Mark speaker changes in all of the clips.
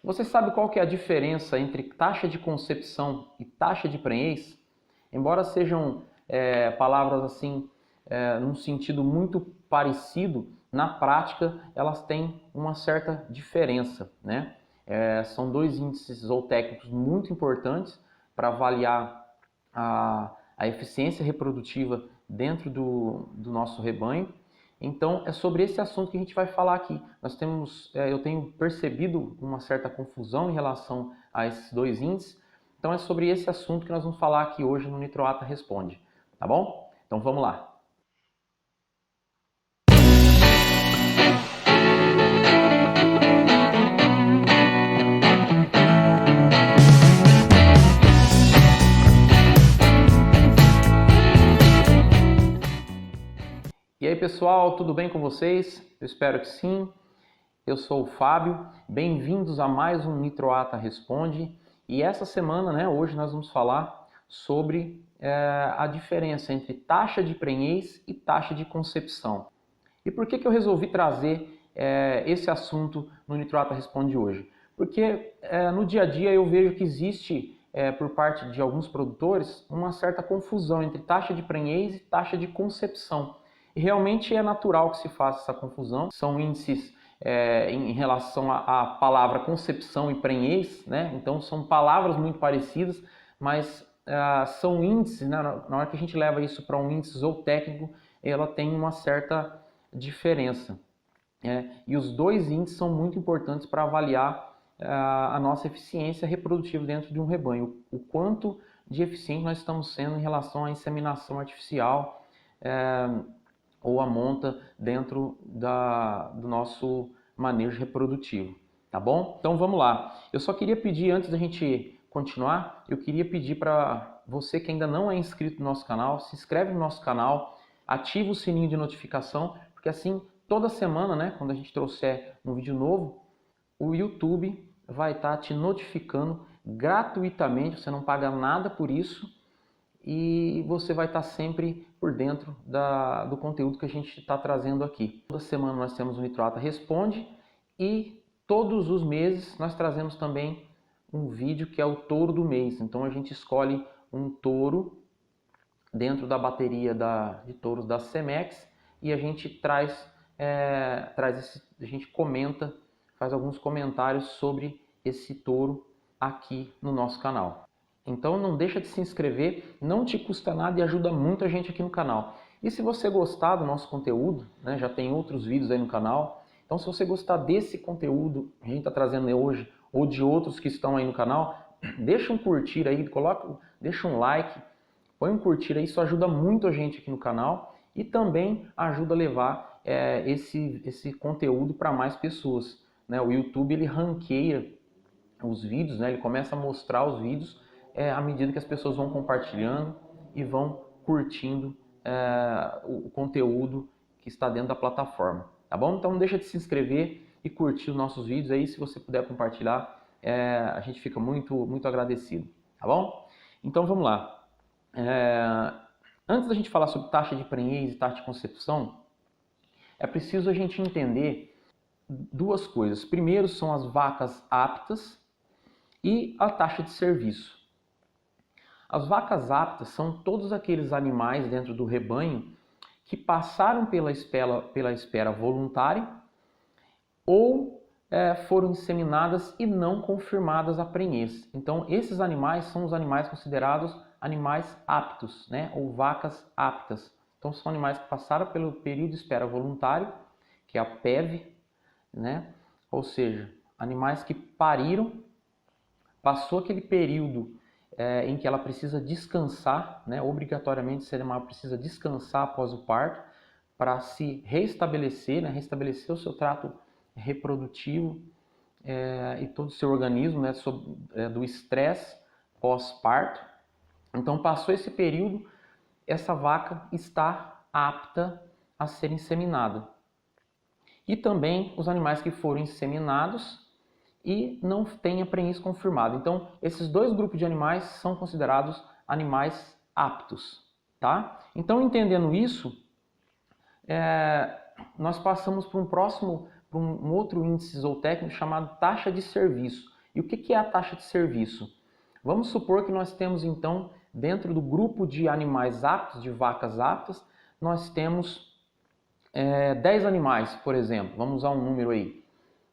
Speaker 1: Você sabe qual que é a diferença entre taxa de concepção e taxa de prenhez? Embora sejam palavras assim, num sentido muito parecido, na prática elas têm uma certa diferença, né? São dois índices zootécnicos muito importantes para avaliar a eficiência reprodutiva dentro do nosso rebanho. Então, é sobre esse assunto que a gente vai falar aqui. Eu tenho percebido uma certa confusão em relação a esses dois índices. Então, é sobre esse assunto que nós vamos falar aqui hoje no Nitroata Responde. Tá bom? Então, vamos lá. E aí, pessoal, tudo bem com vocês? Eu espero que sim. Eu sou o Fábio, bem-vindos a mais um Nitroata Responde. E essa semana, né, hoje nós vamos falar sobre a diferença entre taxa de prenhez e taxa de concepção. E por que eu resolvi trazer esse assunto no Nitroata Responde hoje? Porque no dia a dia eu vejo que existe, por parte de alguns produtores, uma certa confusão entre taxa de prenhez e taxa de concepção. E realmente é natural que se faça essa confusão. São índices em relação à palavra concepção e prenhez, né? Então são palavras muito parecidas, mas são índices, né? Na hora que a gente leva isso para um índice zootécnico, ela tem uma certa diferença. E os dois índices são muito importantes para avaliar a nossa eficiência reprodutiva dentro de um rebanho. O quanto de eficiente nós estamos sendo em relação à inseminação artificial, ou a monta dentro do nosso manejo reprodutivo, tá bom? Então vamos lá. Eu só queria pedir, antes da gente continuar, eu queria pedir para você que ainda não é inscrito no nosso canal, se inscreve no nosso canal, ativa o sininho de notificação, porque assim, toda semana, né, quando a gente trouxer um vídeo novo, o YouTube vai estar te notificando gratuitamente, você não paga nada por isso, e você vai estar sempre por dentro do conteúdo que a gente está trazendo aqui. Toda semana nós temos o Nitroata Responde e todos os meses nós trazemos também um vídeo que é o touro do mês. Então a gente escolhe um touro dentro da bateria de touros da Semex e a gente a gente comenta, faz alguns comentários sobre esse touro aqui no nosso canal. Então não deixa de se inscrever, não te custa nada e ajuda muito a gente aqui no canal. E se você gostar do nosso conteúdo, né, já tem outros vídeos aí no canal, então se você gostar desse conteúdo que a gente está trazendo hoje, ou de outros que estão aí no canal, deixa um curtir aí, deixa um like, põe um curtir aí, isso ajuda muito a gente aqui no canal e também ajuda a levar esse conteúdo para mais pessoas, né? O YouTube ele ranqueia os vídeos, né? Ele começa a mostrar os vídeos à medida que as pessoas vão compartilhando e vão curtindo o conteúdo que está dentro da plataforma, tá bom? Então não deixa de se inscrever e curtir os nossos vídeos aí, se você puder compartilhar, a gente fica muito, muito agradecido, tá bom? Então vamos lá. Antes da gente falar sobre taxa de prenhez e taxa de concepção, é preciso a gente entender duas coisas. Primeiro são as vacas aptas e a taxa de serviço. As vacas aptas são todos aqueles animais dentro do rebanho que passaram pela espera voluntária ou foram inseminadas e não confirmadas a prenhez. Então, esses animais são os animais considerados animais aptos, né? Ou vacas aptas. Então, são animais que passaram pelo período de espera voluntário, que é a PEV, né? Ou seja, animais que pariram, passou aquele período em que ela precisa descansar, né? Obrigatoriamente esse animal precisa descansar após o parto para se restabelecer, né? Restabelecer o seu trato reprodutivo e todo o seu organismo, né? Do estresse pós-parto. Então passou esse período, essa vaca está apta a ser inseminada. E também os animais que foram inseminados e não tem a prenhez confirmada. Então, esses dois grupos de animais são considerados animais aptos, tá? Então, entendendo isso, nós passamos para um outro índice zootécnico chamado taxa de serviço. E o que é a taxa de serviço? Vamos supor que nós temos então, dentro do grupo de animais aptos, de vacas aptas, nós temos 10 animais, por exemplo. Vamos usar um número aí.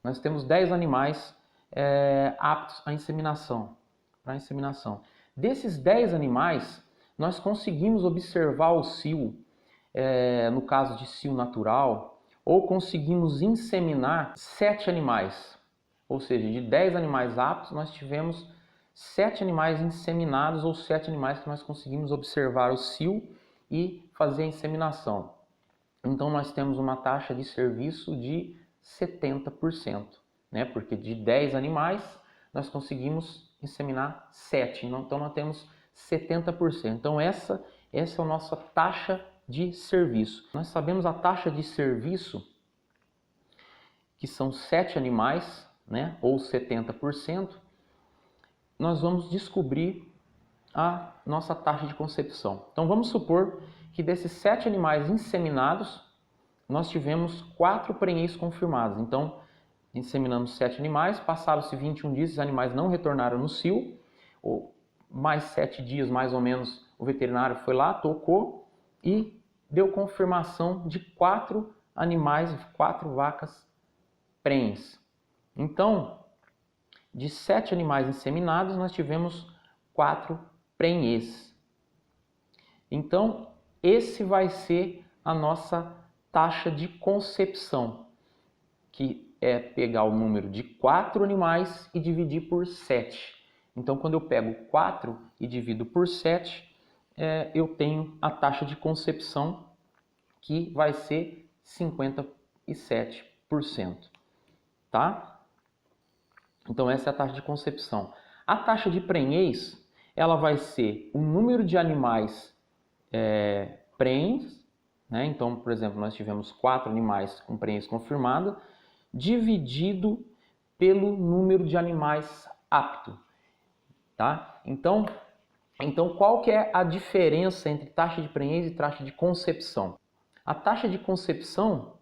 Speaker 1: Nós temos 10 animais aptos à inseminação, para inseminação. Desses 10 animais, nós conseguimos observar o cio, no caso de cio natural, ou conseguimos inseminar 7 animais. Ou seja, de 10 animais aptos, nós tivemos 7 animais inseminados ou 7 animais que nós conseguimos observar o cio e fazer a inseminação. Então nós temos uma taxa de serviço de 70%, né? Porque de 10 animais nós conseguimos inseminar 7, então nós temos 70%. Então essa é a nossa taxa de serviço. Nós sabemos a taxa de serviço, que são 7 animais, né? Ou 70%, nós vamos descobrir a nossa taxa de concepção. Então vamos supor que desses 7 animais inseminados, nós tivemos 4 prenhez confirmados. Então, inseminamos 7 animais, passaram-se 21 dias, esses animais não retornaram no cio, ou mais 7 dias mais ou menos, o veterinário foi lá, tocou e deu confirmação de 4 animais, 4 vacas prenhes. Então, de 7 animais inseminados, nós tivemos 4 prenhez. Então, esse vai ser a nossa taxa de concepção, que é pegar o número de 4 animais e dividir por 7. Então, quando eu pego 4 e divido por 7, eu tenho a taxa de concepção, que vai ser 57%. Tá? Então, essa é a taxa de concepção. A taxa de prenhez, ela vai ser o número de animais prenhes, né? Então, por exemplo, nós tivemos 4 animais com prenhez confirmada, dividido pelo número de animais aptos. Tá? Então, qual que é a diferença entre taxa de prenhez e taxa de concepção? A taxa de concepção,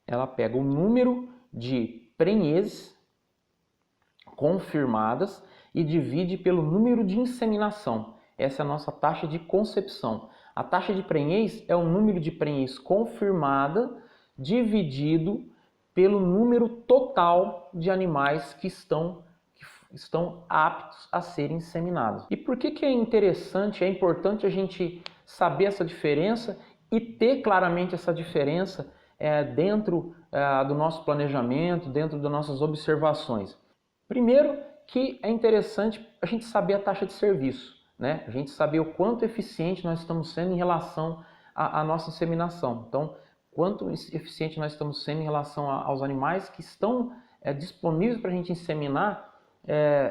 Speaker 1: ela pega o número de prenhez confirmadas e divide pelo número de inseminação. Essa é a nossa taxa de concepção. A taxa de prenhez é o número de prenhez confirmada dividido pelo número total de animais que estão aptos a serem inseminados. E por que é interessante, é importante a gente saber essa diferença e ter claramente essa diferença dentro do nosso planejamento, dentro das nossas observações? Primeiro, que é interessante a gente saber a taxa de serviço, né? A gente saber o quanto eficiente nós estamos sendo em relação à nossa inseminação. Então, quanto eficiente nós estamos sendo em relação aos animais que estão disponíveis para a gente inseminar,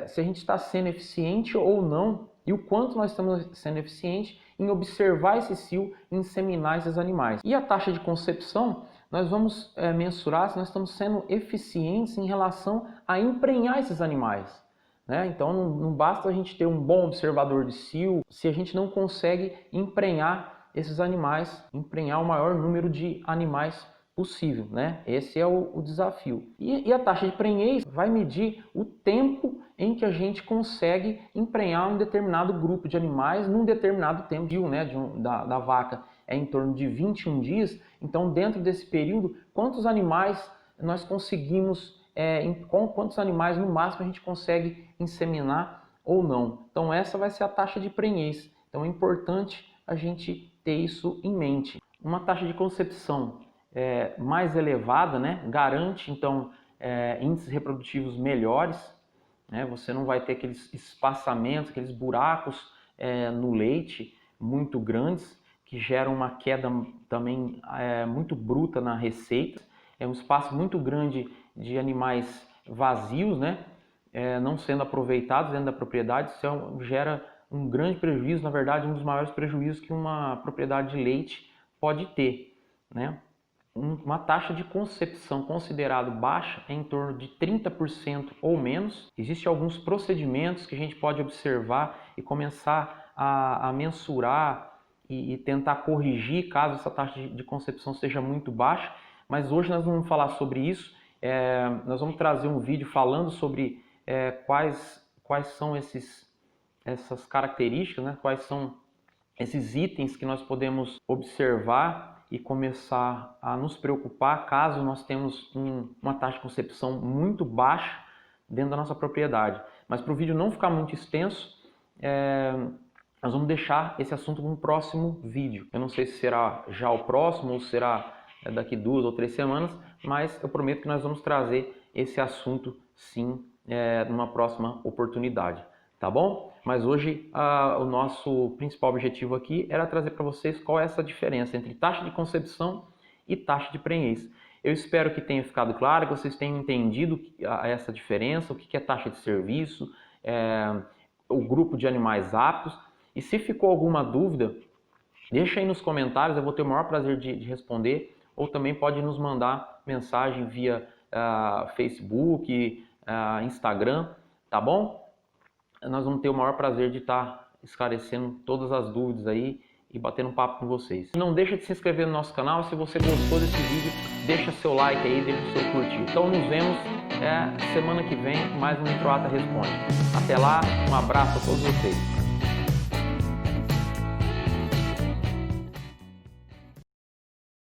Speaker 1: se a gente está sendo eficiente ou não, e o quanto nós estamos sendo eficiente em observar esse cio e inseminar esses animais. E a taxa de concepção, nós vamos mensurar se nós estamos sendo eficientes em relação a emprenhar esses animais. Né? Então não basta a gente ter um bom observador de cio se a gente não consegue emprenhar esses animais, emprenhar o maior número de animais possível, né? Esse é o desafio. E a taxa de prenhez vai medir o tempo em que a gente consegue emprenhar um determinado grupo de animais num determinado tempo, né? Da vaca é em torno de 21 dias. Então, dentro desse período, quantos animais nós conseguimos, quantos animais no máximo a gente consegue inseminar ou não. Então, essa vai ser a taxa de prenhez. Então, é importante a gente ter isso em mente. Uma taxa de concepção mais elevada, né, garante então índices reprodutivos melhores, né? Você não vai ter aqueles espaçamentos, aqueles buracos no leite muito grandes que geram uma queda também muito bruta na receita. É um espaço muito grande de animais vazios, né, não sendo aproveitados dentro da propriedade. Isso gera um grande prejuízo, na verdade um dos maiores prejuízos que uma propriedade de leite pode ter, né? Uma taxa de concepção considerada baixa é em torno de 30% ou menos. Existem alguns procedimentos que a gente pode observar e começar a mensurar e tentar corrigir caso essa taxa de concepção seja muito baixa, mas hoje nós não vamos falar sobre isso. Nós vamos trazer um vídeo falando sobre quais são essas características, né? Quais são esses itens que nós podemos observar e começar a nos preocupar caso nós temos uma taxa de concepção muito baixa dentro da nossa propriedade. Mas para o vídeo não ficar muito extenso, nós vamos deixar esse assunto para um próximo vídeo. Eu não sei se será já o próximo ou será daqui 2 ou 3 semanas, mas eu prometo que nós vamos trazer esse assunto sim numa próxima oportunidade, tá bom? Mas hoje o nosso principal objetivo aqui era trazer para vocês qual é essa diferença entre taxa de concepção e taxa de prenhez. Eu espero que tenha ficado claro, que vocês tenham entendido essa diferença, o que é taxa de serviço, o grupo de animais aptos. E se ficou alguma dúvida, deixa aí nos comentários, eu vou ter o maior prazer de responder, ou também pode nos mandar mensagem via Facebook, Instagram, tá bom? Nós vamos ter o maior prazer de estar esclarecendo todas as dúvidas aí e batendo um papo com vocês. Não deixa de se inscrever no nosso canal, se você gostou desse vídeo, deixa seu like aí, deixa o seu curtir. Então nos vemos semana que vem, mais um Nitroata Responde. Até lá, um abraço a todos vocês.